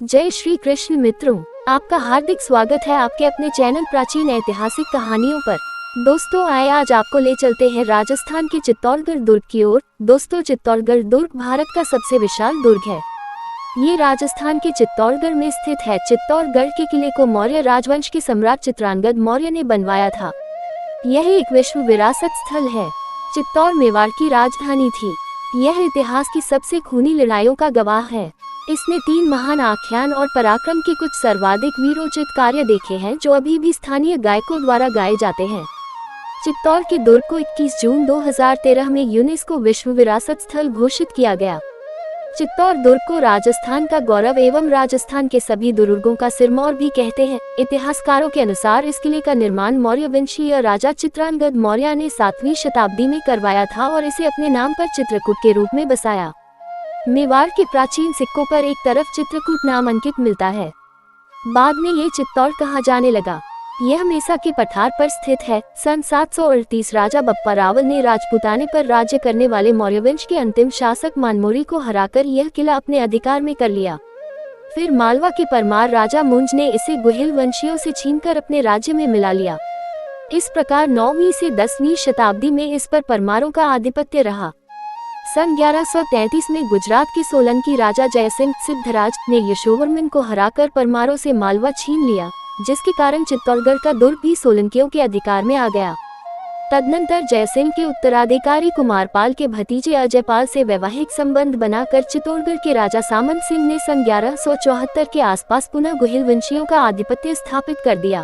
जय श्री कृष्ण मित्रों, आपका हार्दिक स्वागत है आपके अपने चैनल प्राचीन ऐतिहासिक कहानियों पर। दोस्तों आए आज आपको ले चलते हैं राजस्थान के चित्तौड़गढ़ दुर्ग की ओर। दोस्तों चित्तौड़गढ़ दुर्ग भारत का सबसे विशाल दुर्ग है। ये राजस्थान के चित्तौड़गढ़ में स्थित है। चित्तौड़गढ़ के किले को मौर्य राजवंश के सम्राट चित्रांगद मौर्य ने बनवाया था। यह एक विश्व विरासत स्थल है। चित्तौड़ मेवाड़ की राजधानी थी। यह इतिहास की सबसे खूनी लड़ाइयों का गवाह है। इसने 3 महान आख्यान और पराक्रम के कुछ सर्वाधिक वीरोचित कार्य देखे हैं जो अभी भी स्थानीय गायकों द्वारा गाए जाते हैं। चित्तौड़ के दुर्ग को 21 जून 2013 में यूनेस्को विश्व विरासत स्थल घोषित किया गया। चित्तौड़ दुर्ग को राजस्थान का गौरव एवं राजस्थान के सभी दुर्गों का सिरमौर भी कहते हैं। इतिहासकारों के अनुसार इस किले का निर्माण मौर्य वंशीय राजा चित्रांगद मौर्य ने 7वीं शताब्दी में करवाया था और इसे अपने नाम पर चित्रकूट के रूप में बसाया। मेवाड़ के प्राचीन सिक्कों पर एक तरफ चित्रकूट नाम अंकित मिलता है। बाद में ये चित्तौड़ कहा जाने लगा। यह मेसा के पठार पर स्थित है। सन 738 राजा बप्पा रावल ने राजपूताने पर राज्य करने वाले मौर्य वंश के अंतिम शासक मानमोरी को हराकर यह किला अपने अधिकार में कर लिया। फिर मालवा के परमार राजा मुंज ने इसे गुहिल वंशियों से छीनकर अपने राज्य में मिला लिया। इस प्रकार 9वीं से 10वीं शताब्दी में इस पर परमारों का आधिपत्य रहा। सन 1133 में गुजरात के सोलंकी राजा जयसिंह सिद्धराज ने यशोवर्मन को हराकर परमारों से मालवा छीन लिया, जिसके कारण चित्तौड़गढ़ का दुर्ग भी सोलंकियों के अधिकार में आ गया। तदनंतर जयसिंह के उत्तराधिकारी कुमारपाल के भतीजे अजयपाल से वैवाहिक संबंध बनाकर चित्तौड़गढ़ के राजा सामंत सिंह ने सन 1174 के आसपास पुनः गुहिल वंशियों का आधिपत्य स्थापित कर दिया।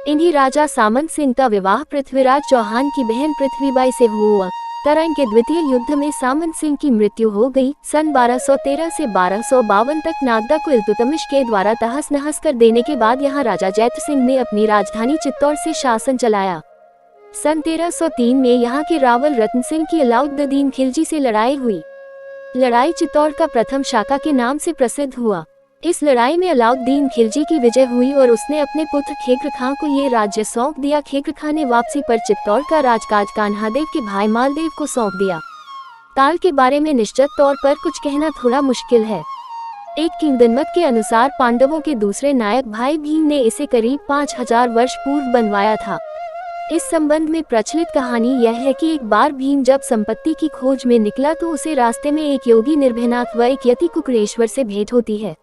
इन्हीं राजा सामंत सिंह का विवाह पृथ्वीराज चौहान की बहन पृथ्वीबाई से हुआ। तराइन के द्वितीय युद्ध में सामंत सिंह की मृत्यु हो गई। सन 1213 से 1252 तक नागदा को इल्तुतमिश के द्वारा तहस नहस कर देने के बाद यहाँ राजा जैत सिंह ने अपनी राजधानी चित्तौड़ से शासन चलाया। सन 1303 में यहाँ के रावल रतन सिंह की अलाउद्दीन खिलजी से लड़ाई हुई। लड़ाई चित्तौड़ का प्रथम शाका के नाम से प्रसिद्ध हुआ। इस लड़ाई में अलाउद्दीन खिलजी की विजय हुई और उसने अपने पुत्र खेकर खां को ये राज्य सौंप दिया। खेकर खां ने वापसी पर चित्तौड़ का राजकाज कान्हादेव के भाई मालदेव को सौंप दिया। काल के बारे में निश्चित तौर पर कुछ कहना थोड़ा मुश्किल है। एक किंवदंती के अनुसार पांडवों के दूसरे नायक भाई भीम ने इसे करीब 5000 वर्ष पूर्व बनवाया था। इस संबंध में प्रचलित कहानी यह है कि एक बार भीम जब संपत्ति की खोज में निकला तो उसे रास्ते में एक योगी निर्भयनाथ व एक यति कुकरेश्वर से भेंट होती है।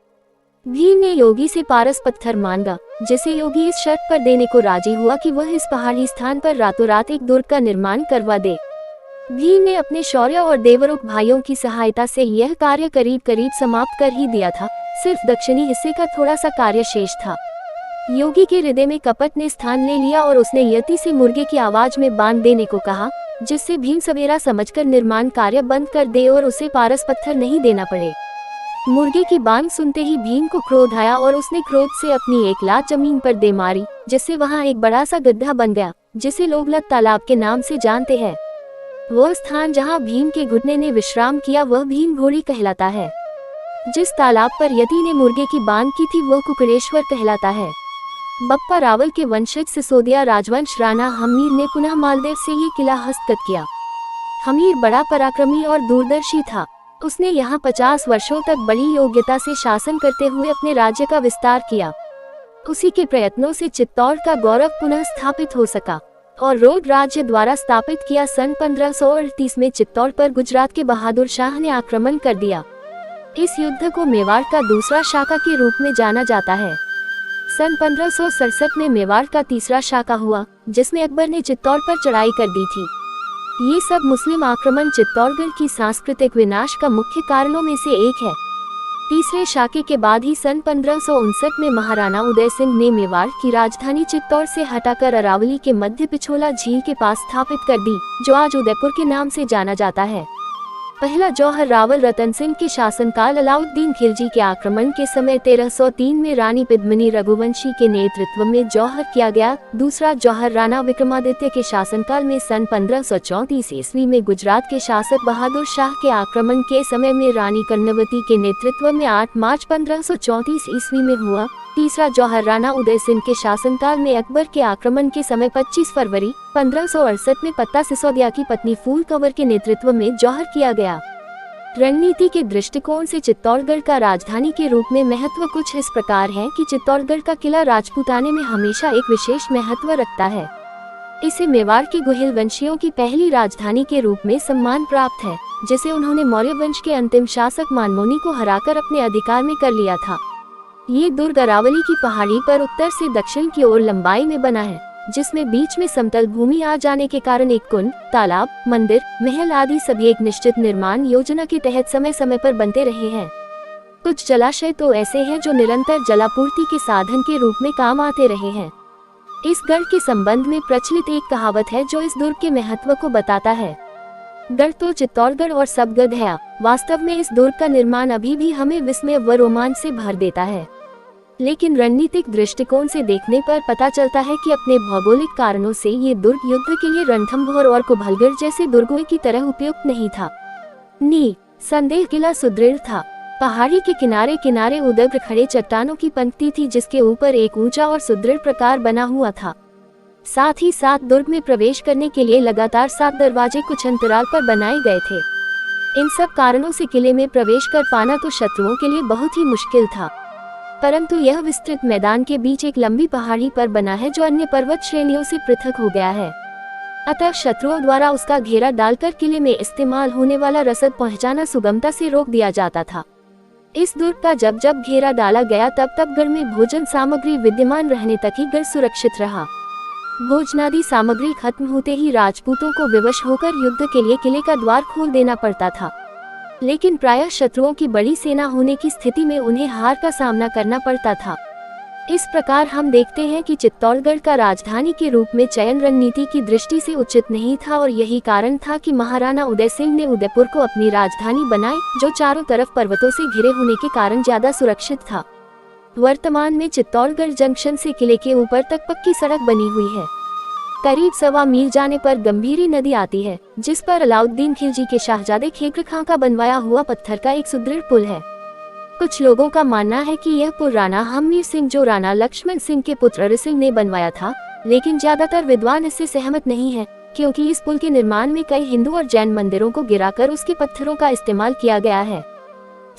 भीम ने योगी से पारस पत्थर मांगा, जिसे योगी इस शर्त पर देने को राजी हुआ कि वह इस पहाड़ी स्थान पर रातों रात एक दुर्ग का निर्माण करवा दे। भीम ने अपने शौर्य और देवरुख भाइयों की सहायता से यह कार्य करीब करीब समाप्त कर ही दिया था। सिर्फ दक्षिणी हिस्से का थोड़ा सा कार्य शेष था। योगी के हृदय में कपट ने स्थान ले लिया और उसने यति से मुर्गे की आवाज में बांध देने को कहा, जिससे भीम सवेरा समझकर निर्माण कार्य बंद कर दे और उसे पारस पत्थर नहीं देना पड़े। मुर्गे की बांध सुनते ही भीम को क्रोध आया और उसने क्रोध से अपनी एक लात जमीन पर दे मारी, जिससे वहां एक बड़ा सा गड्ढा बन गया, जिसे लोग लत तालाब के नाम से जानते हैं। वह स्थान जहां भीम के घुटने ने विश्राम किया वह भीम घोड़ी कहलाता है। जिस तालाब पर यति ने मुर्गे की बांध की थी वह कुकरेश्वर कहलाता है। बप्पा रावल के वंशज सिसोदिया राजवंश राणा हमीर ने पुनः मालदेव से ये किला हस्तगत किया। हमीर बड़ा पराक्रमी और दूरदर्शी था। उसने यहाँ 50 वर्षों तक बड़ी योग्यता से शासन करते हुए अपने राज्य का विस्तार किया। उसी के प्रयत्नों से चित्तौड़ का गौरव पुनः स्थापित हो सका और रोड राज्य द्वारा स्थापित किया। सन 1538 में चित्तौड़ पर गुजरात के बहादुर शाह ने आक्रमण कर दिया। इस युद्ध को मेवाड़ का दूसरा शाका के रूप में जाना जाता है। सन 1567 में मेवाड़ का तीसरा शाका हुआ, जिसमें अकबर ने चित्तौड़ पर चढ़ाई कर दी थी। ये सब मुस्लिम आक्रमण चित्तौड़गढ़ की सांस्कृतिक विनाश का मुख्य कारणों में से एक है। तीसरे शाके के बाद ही सन 1559 में महाराणा उदय सिंह ने मेवाड़ की राजधानी चित्तौड़ से हटाकर अरावली के मध्य पिछोला झील के पास स्थापित कर दी, जो आज उदयपुर के नाम से जाना जाता है। पहला जौहर रावल रतन सिंह के शासनकाल अलाउद्दीन खिलजी के आक्रमण के समय 1303 में रानी पद्मिनी रघुवंशी के नेतृत्व में जौहर किया गया। दूसरा जौहर राणा विक्रमादित्य के शासनकाल में सन 1534 ईस्वी में गुजरात के शासक बहादुर शाह के आक्रमण के समय में रानी कर्णवती के नेतृत्व में 8 मार्च 1534 ईस्वी में हुआ। तीसरा जौहर राणा उदय सिंह के शासनकाल में अकबर के आक्रमण के समय 25 फरवरी 1568 में पत्ता सिसोदिया की पत्नी फूल कंवर के नेतृत्व में जौहर किया गया। रणनीति के दृष्टिकोण से चित्तौड़गढ़ का राजधानी के रूप में महत्व कुछ इस प्रकार है कि चित्तौड़गढ़ का किला राजपूताने में हमेशा एक विशेष महत्व रखता है। इसे मेवाड़ के गुहिल वंशियों की पहली राजधानी के रूप में सम्मान प्राप्त है, जिसे उन्होंने मौर्य वंश के अंतिम शासक मानमोनी को हराकर अपने अधिकार में कर लिया था। ये दुर्ग अरावली की पहाड़ी पर उत्तर से दक्षिण की ओर लंबाई में बना है, जिसमें बीच में समतल भूमि आ जाने के कारण एक कुंड, तालाब, मंदिर, महल आदि सभी एक निश्चित निर्माण योजना के तहत समय समय पर बनते रहे हैं। कुछ जलाशय तो ऐसे हैं जो निरंतर जलापूर्ति के साधन के रूप में काम आते रहे हैं। इस गढ़ के संबंध में प्रचलित एक कहावत है जो इस दुर्ग के महत्व को बताता है। गढ़ तो चित्तौड़गढ़ और सब गढ़ है। वास्तव में इस दुर्ग का निर्माण अभी भी हमें विस्मय व रोमांच से भर देता है, लेकिन रणनीतिक दृष्टिकोण से देखने पर पता चलता है कि अपने भौगोलिक कारणों से ये दुर्ग युद्ध के लिए रणथंभौर और कुम्भलगढ़ जैसे दुर्गों की तरह उपयुक्त नहीं था। संदेह किला सुदृढ़ था। पहाड़ी के किनारे किनारे उदग्र खड़े चट्टानों की पंक्ति थी, जिसके ऊपर एक ऊंचा और सुदृढ़ प्रकार बना हुआ था। साथ ही साथ दुर्ग में प्रवेश करने के लिए लगातार 7 दरवाजे कुछ अंतराल पर बनाए गए थे। इन सब कारणों से किले में प्रवेश कर पाना तो शत्रुओं के लिए बहुत ही मुश्किल था, परंतु यह विस्तृत मैदान के बीच एक लंबी पहाड़ी पर बना है जो अन्य पर्वत श्रेणियों से पृथक हो गया है। अतः शत्रुओं द्वारा उसका घेरा डालकर किले में इस्तेमाल होने वाला रसद पहुंचाना सुगमता से रोक दिया जाता था। इस दुर्ग का जब जब घेरा डाला गया तब गढ़ में भोजन सामग्री विद्यमान रहने तक ही गढ़ सुरक्षित रहा। भोजनादि सामग्री खत्म होते ही राजपूतों को विवश होकर युद्ध के लिए किले का द्वार खोल देना पड़ता था, लेकिन प्रायः शत्रुओं की बड़ी सेना होने की स्थिति में उन्हें हार का सामना करना पड़ता था। इस प्रकार हम देखते हैं कि चित्तौड़गढ़ का राजधानी के रूप में चयन रणनीति की दृष्टि से उचित नहीं था, और यही कारण था कि महाराणा उदय सिंह ने उदयपुर को अपनी राजधानी बनाई, जो चारों तरफ पर्वतों से घिरे होने के कारण ज्यादा सुरक्षित था। वर्तमान में चित्तौड़गढ़ जंक्शन से किले के ऊपर तक पक्की सड़क बनी हुई है। करीब 1.25 मील जाने पर गंभीरी नदी आती है, जिस पर अलाउद्दीन खिलजी के शाहजादे खेकर खां का बनवाया हुआ पत्थर का एक सुदृढ़ पुल है। कुछ लोगों का मानना है कि यह पुल राणा हमीर सिंह जो राणा लक्ष्मण सिंह के पुत्र हरि सिंह ने बनवाया था, लेकिन ज्यादातर विद्वान इससे सहमत नहीं है, क्योंकि इस पुल के निर्माण में कई हिंदू और जैन मंदिरों को गिराकर उसके पत्थरों का इस्तेमाल किया गया है।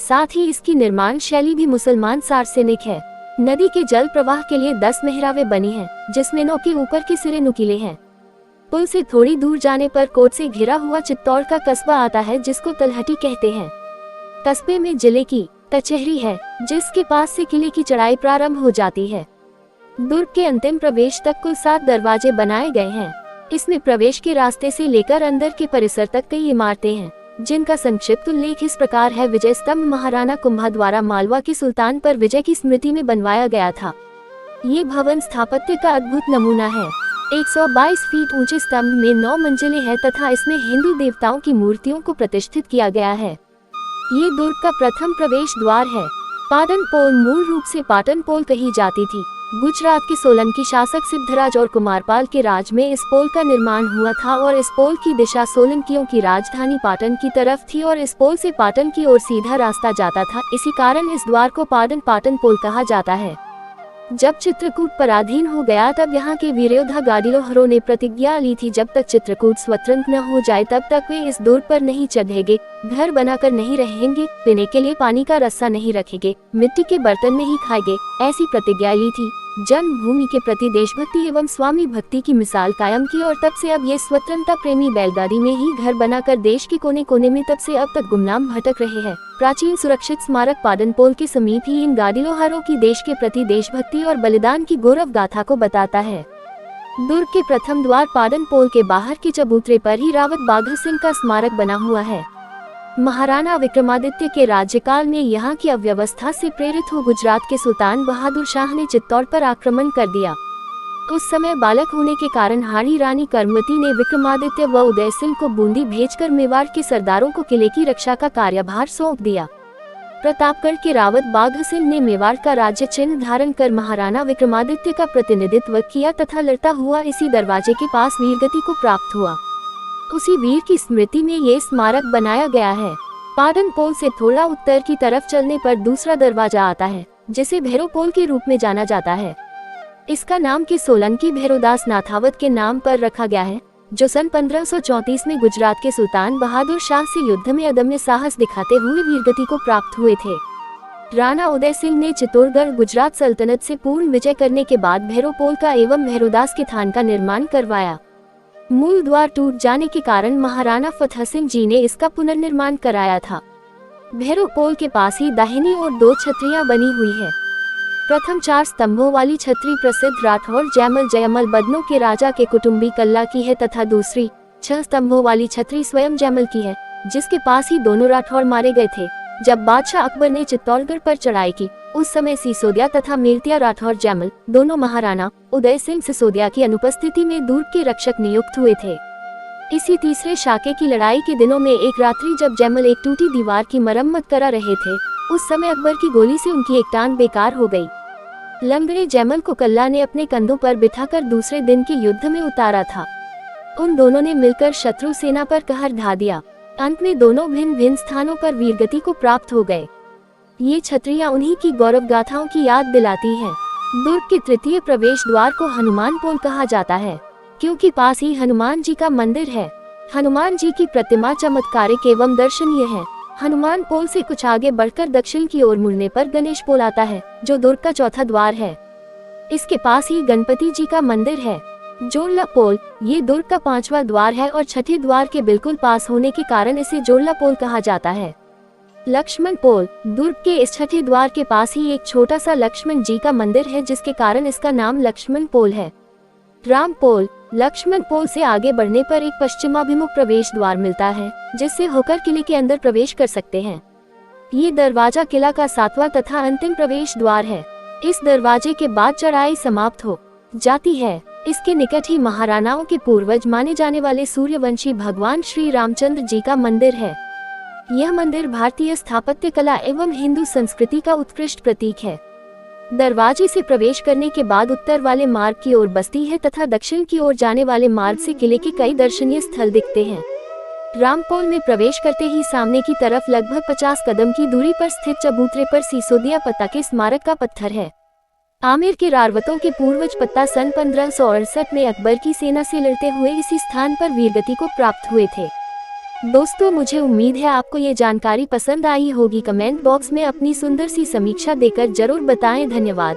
साथ ही इसकी निर्माण शैली भी मुसलमान सार्वजनिक है। नदी के जल प्रवाह के लिए 10 मेहरावे बनी हैं, जिसमें 9 के ऊपर के सिरे नुकीले हैं। पुल से थोड़ी दूर जाने पर कोट से घिरा हुआ चित्तौड़ का कस्बा आता है, जिसको तलहटी कहते हैं। कस्बे में जिले की कचहरी है, जिसके पास से किले की चढ़ाई प्रारंभ हो जाती है। दुर्ग के अंतिम प्रवेश तक कुल 7 दरवाजे बनाए गए हैं। इसमें प्रवेश के रास्ते से लेकर अंदर के परिसर तक कई इमारतें हैं, जिनका संक्षिप्त उल्लेख इस प्रकार है। विजय स्तंभ महाराणा कुंभा द्वारा मालवा के सुल्तान पर विजय की स्मृति में बनवाया गया था। ये भवन स्थापत्य का अद्भुत नमूना है। 122 फीट ऊंचे स्तंभ में 9 मंजिलें हैं तथा इसमें हिंदू देवताओं की मूर्तियों को प्रतिष्ठित किया गया है। ये दुर्ग का प्रथम प्रवेश द्वार है। पाटन पोल मूल रूप से पाटन पोल कही जाती थी। गुजरात के सोलंकी शासक सिद्धराज और कुमारपाल के राज में इस पोल का निर्माण हुआ था, और इस पोल की दिशा सोलंकियों की राजधानी पाटन की तरफ थी, और इस पोल से पाटन की ओर सीधा रास्ता जाता था। इसी कारण इस द्वार को पाटन पोल कहा जाता है। जब चित्रकूट पराधीन हो गया तब यहाँ के वीरयोद्धा गाड़ीलोहारों ने प्रतिज्ञा ली थी, जब तक चित्रकूट स्वतंत्र न हो जाए तब तक वे इस दुर्ग पर नहीं चढ़ेंगे, घर बनाकर नहीं रहेंगे, पीने के लिए पानी का रस्सा नहीं रखेंगे, मिट्टी के बर्तन में ही खाएंगे, ऐसी प्रतिज्ञा ली थी। जन्मभूमि के प्रति देशभक्ति एवं स्वामी भक्ति की मिसाल कायम की, और तब से अब ये स्वतंत्रता प्रेमी बैलगाड़ी में ही घर बनाकर देश के कोने कोने में तब से अब तक गुमनाम भटक रहे हैं। प्राचीन सुरक्षित स्मारक पाटनपोल के समीप ही इन गाड़ीलोहारों की देश के प्रति देशभक्ति और बलिदान की गौरव गाथा को बताता है। दुर्ग के प्रथम द्वार पाटनपोल के बाहर के चबूतरे पर ही रावत बाघ सिंह का स्मारक बना हुआ है। महाराणा विक्रमादित्य के राज्यकाल में यहाँ की अव्यवस्था से प्रेरित हो गुजरात के सुल्तान बहादुर शाह ने चित्तौड़ पर आक्रमण कर दिया। उस समय बालक होने के कारण हाड़ी रानी करमवती ने विक्रमादित्य व उदय सिंह को बूंदी भेजकर मेवाड़ के सरदारों को किले की रक्षा का कार्यभार सौंप दिया। प्रतापगढ़ के रावत बाघ सिंह ने मेवाड़ का राज्य चिन्ह धारण कर महाराणा विक्रमादित्य का प्रतिनिधित्व किया तथा लड़ता हुआ इसी दरवाजे के पास वीरगति को प्राप्त हुआ। उसी वीर की स्मृति में ये स्मारक बनाया गया है। पाटनपोल से थोड़ा उत्तर की तरफ चलने पर दूसरा दरवाजा आता है, जिसे भैरवपोल के रूप में जाना जाता है। इसका नाम के सोलंकी भैरवदास नाथावत के नाम पर रखा गया है। जो सन 1534 में गुजरात के सुल्तान बहादुर शाह से युद्ध में अदम्य साहस दिखाते हुए वीरगति को प्राप्त हुए थे। राणा उदय सिंह ने चित्तौड़गढ़ गुजरात सल्तनत से पूर्ण विजय करने के बाद भैरोपोल का एवं भैरोदास के थान का निर्माण करवाया। मूल द्वार टूट जाने के कारण महाराणा फतेह सिंह जी ने इसका पुनर्निर्माण कराया था। भैरोपोल के पास ही दाहिनी ओर 2 छतरियां बनी हुई है। प्रथम 4 स्तंभों वाली छतरी प्रसिद्ध राठौर जयमल जयमल बदनों के राजा के कुटुंबी कल्ला की है तथा दूसरी 6 स्तंभों वाली छतरी स्वयं जयमल की है, जिसके पास ही दोनों राठौर मारे गए थे। जब बादशाह अकबर ने चित्तौड़गढ़ पर चढ़ाई की, उस समय सिसोदिया तथा मीरतिया राठौर जयमल दोनों महाराणा उदय सिंह सिसोदिया की अनुपस्थिति में दुर्ग के रक्षक नियुक्त हुए थे। इसी तीसरे शाके की लड़ाई के दिनों में एक रात्रि जब जयमल एक टूटी दीवार की मरम्मत करा रहे थे, उस समय अकबर की गोली से उनकी एक टांग बेकार हो गई। लंगड़े जयमल को कल्ला ने अपने कंधों पर बिठाकर दूसरे दिन के युद्ध में उतारा था। उन दोनों ने मिलकर शत्रु सेना पर कहर ढा दिया। अंत में दोनों भिन्न भिन्न स्थानों पर वीरगति को प्राप्त हो गए। ये छतरियां उन्हीं की गौरव गाथाओं की याद दिलाती हैं। दुर्ग के तृतीय प्रवेश द्वार को हनुमान पोल कहा जाता है, क्योंकि पास ही हनुमान जी का मंदिर है। हनुमान जी की प्रतिमा चमत्कारिक एवं दर्शनीय है। हनुमान पोल से कुछ आगे बढ़कर दक्षिण की ओर मुड़ने पर गणेश पोल आता है, जो दुर्ग का चौथा द्वार है। इसके पास ही गणपति जी का मंदिर है। जोड़ला पोल ये दुर्ग का 5वां द्वार है और छठे द्वार के बिल्कुल पास होने के कारण इसे जोड़ला पोल कहा जाता है। लक्ष्मण पोल दुर्ग के इस छठे द्वार के पास ही एक छोटा सा लक्ष्मण जी का मंदिर है, जिसके कारण इसका नाम लक्ष्मण पोल है। राम पोल लक्ष्मण पोल से आगे बढ़ने पर एक पश्चिमाभिमुख प्रवेश द्वार मिलता है, जिससे होकर किले के अंदर प्रवेश कर सकते हैं। ये दरवाजा किला का 7वां तथा अंतिम प्रवेश द्वार है। इस दरवाजे के बाद चढ़ाई समाप्त हो जाती है। इसके निकट ही महाराणाओं के पूर्वज माने जाने वाले सूर्यवंशी भगवान श्री रामचंद्र जी का मंदिर है। यह मंदिर भारतीय स्थापत्य कला एवं हिंदू संस्कृति का उत्कृष्ट प्रतीक है। दरवाजे से प्रवेश करने के बाद उत्तर वाले मार्ग की ओर बस्ती है तथा दक्षिण की ओर जाने वाले मार्ग से किले के कई दर्शनीय स्थल दिखते हैं। रामपोल में प्रवेश करते ही सामने की तरफ लगभग 50 कदम की दूरी पर स्थित चबूतरे पर सिसोदिया पत्ता के स्मारक का पत्थर है। आमेर के रावतों के पूर्वज पत्ता सन 1568 में अकबर की सेना से लड़ते हुए इसी स्थान पर वीरगति को प्राप्त हुए थे। दोस्तों, मुझे उम्मीद है आपको ये जानकारी पसंद आई होगी। कमेंट बॉक्स में अपनी सुंदर सी समीक्षा देकर जरूर बताएं। धन्यवाद।